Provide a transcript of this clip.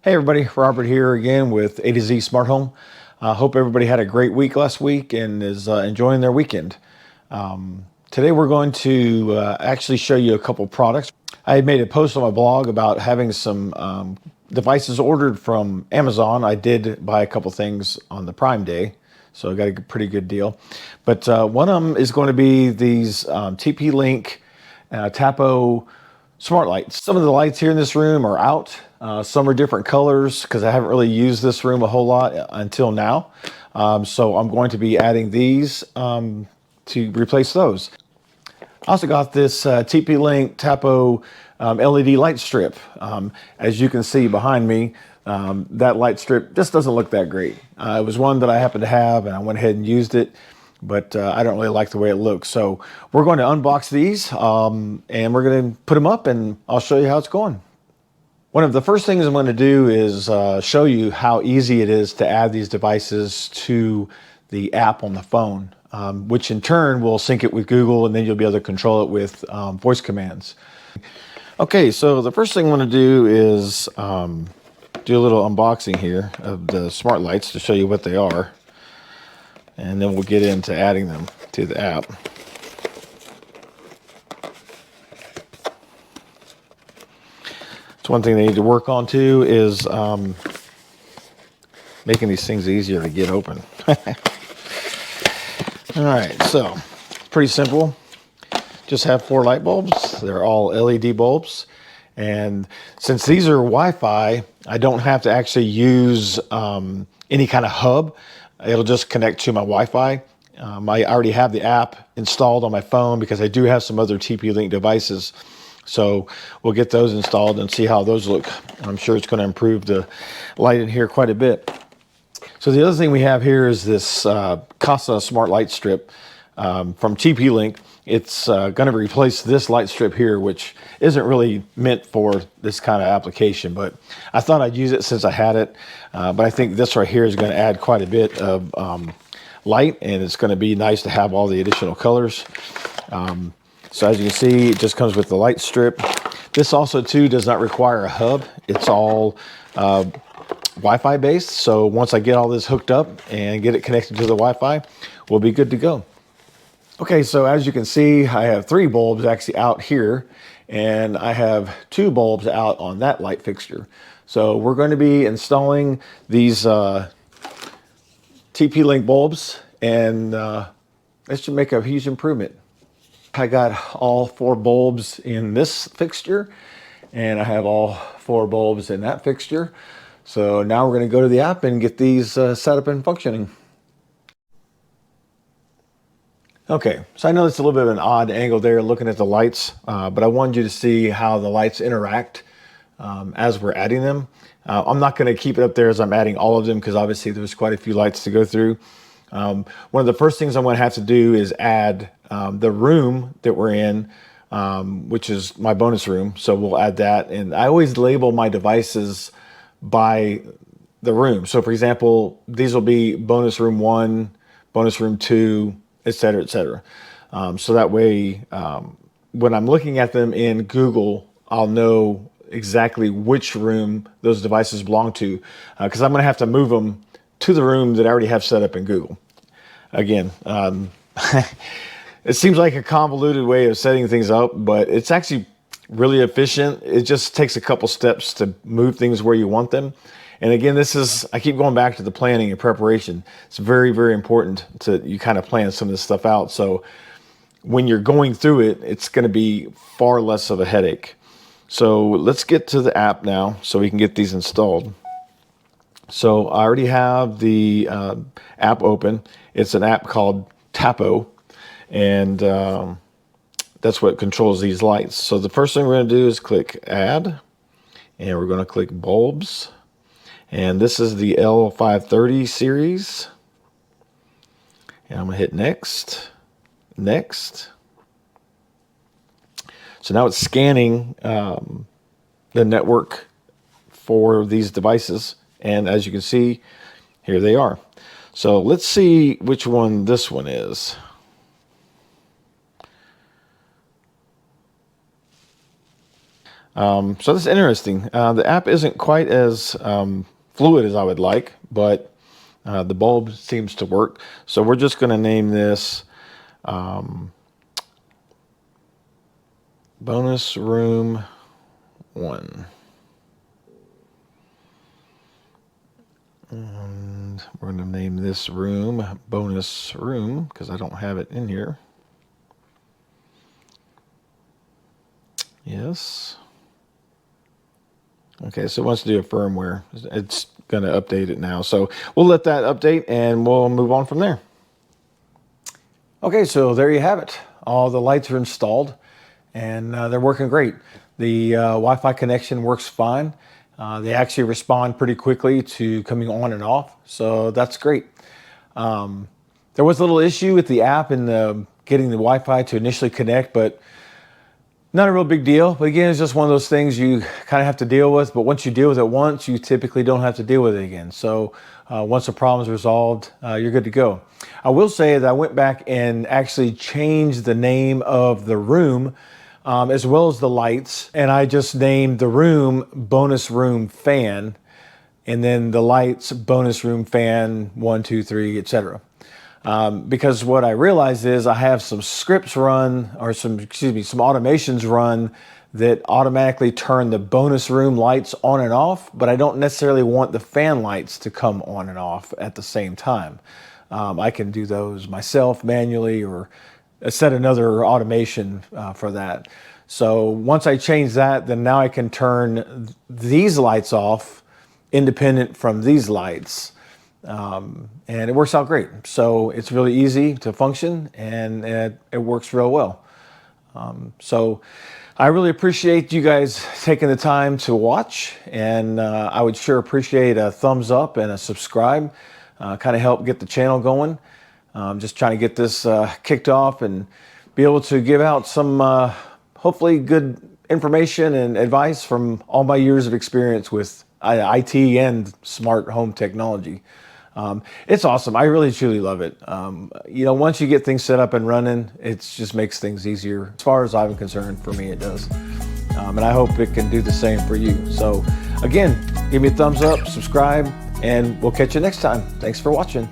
Hey everybody, Robert here again with A to Z Smart Home. Hope everybody had a great week last week and is enjoying their weekend. Today we're going to actually show you a couple products. I had made a post on my blog about having some devices ordered from Amazon. I did buy a couple things on the Prime Day, so I got a pretty good deal. But one of them is going to be these TP-Link Tapo smart lights. Some of the lights here in this room are out. Some are different colors because I haven't really used this room a whole lot until now. So I'm going to be adding these to replace those. I also got this TP-Link Tapo LED light strip. As you can see behind me, that light strip just doesn't look that great. It was one that I happened to have and I went ahead and used it, but I don't really like the way it looks. So we're going to unbox these and we're going to put them up and I'll show you how it's going. One of the first things I'm going to do is show you how easy it is to add these devices to the app on the phone, which in turn will sync it with Google, and then you'll be able to control it with voice commands. Okay, so the first thing I'm going to do is do a little unboxing here of the smart lights to show you what they are, and then we'll get into adding them to the app. One thing they need to work on too is making these things easier to get open. All right, so it's pretty simple. Just have 4 light bulbs. They're all LED bulbs. And since these are Wi-Fi, I don't have to actually use any kind of hub. It'll just connect to my Wi-Fi. I already have the app installed on my phone because I do have some other TP-Link devices. So we'll get those installed and see how those look. I'm sure it's going to improve the light in here quite a bit. So the other thing we have here is this Casa Smart Light Strip from TP-Link. It's going to replace this light strip here, which isn't really meant for this kind of application, but I thought I'd use it since I had it. But I think this right here is going to add quite a bit of light, and it's going to be nice to have all the additional colors. So as you can see, it just comes with the light strip. This also too does not require a hub. It's all Wi-Fi based. So once I get all this hooked up and get it connected to the Wi-Fi, we'll be good to go. Okay, so as you can see, I have 3 bulbs actually out here, and I have 2 bulbs out on that light fixture. So we're going to be installing these TP-Link bulbs, and this should make a huge improvement. I got all 4 bulbs in this fixture, and I have all 4 bulbs in that fixture. So now we're going to go to the app and get these set up and functioning. Okay, so I know it's a little bit of an odd angle there looking at the lights, but I wanted you to see how the lights interact as we're adding them. I'm not going to keep it up there as I'm adding all of them because obviously there's quite a few lights to go through. One of the first things I'm going to have to do is add the room that we're in, which is my bonus room. So we'll add that. And I always label my devices by the room. So for example, these will be bonus room 1, bonus room 2, etc., etc. So that way, when I'm looking at them in Google, I'll know exactly which room those devices belong to, because I'm going to have to move them to the room that I already have set up in Google. Again, it seems like a convoluted way of setting things up, but it's actually really efficient. It just takes a couple steps to move things where you want them. And again, I keep going back to the planning and preparation. It's very, very important you kind of plan some of this stuff out. So when you're going through it, it's going to be far less of a headache. So let's get to the app now so we can get these installed. So I already have the app open. It's an app called Tapo, and that's what controls these lights. So the first thing we're going to do is click Add, and we're going to click Bulbs. And this is the L530 series. And I'm going to hit Next, Next. So now it's scanning the network for these devices. And as you can see, here they are. So let's see which one this one is. So that's interesting. The app isn't quite as fluid as I would like, but the bulb seems to work. So we're just going to name this bonus room 1. And we're going to name this room bonus room because I don't have it in here. Yes. Okay, so it wants to do a firmware. It's going to update it now. So we'll let that update and we'll move on from there. Okay, so there you have it. All the lights are installed and they're working great. The Wi-Fi connection works fine. They actually respond pretty quickly to coming on and off, so that's great. There was a little issue with the app and getting the Wi-Fi to initially connect, but not a real big deal. But again, it's just one of those things you kind of have to deal with, but once you deal with it once, you typically don't have to deal with it again. So once the problem is resolved, you're good to go. I will say that I went back and actually changed the name of the room as well as the lights, and I just named the room bonus room fan, and then the lights bonus room fan 1, 2, 3, etc. Because what I realized is I have some scripts run, or some automations run that automatically turn the bonus room lights on and off, but I don't necessarily want the fan lights to come on and off at the same time. I can do those myself manually or set another automation for that. So once I change that, then now I can turn these lights off independent from these lights. And it works out great. So it's really easy to function and it works real well. So I really appreciate you guys taking the time to watch, and I would sure appreciate a thumbs up and a subscribe, kind of help get the channel going. Just trying to get this kicked off and be able to give out some hopefully good information and advice from all my years of experience with IT and smart home technology. It's awesome. I really truly love it. You know, once you get things set up and running, it just makes things easier. As far as I'm concerned, for me it does. And I hope it can do the same for you. So again, give me a thumbs up, subscribe, and we'll catch you next time. Thanks for watching.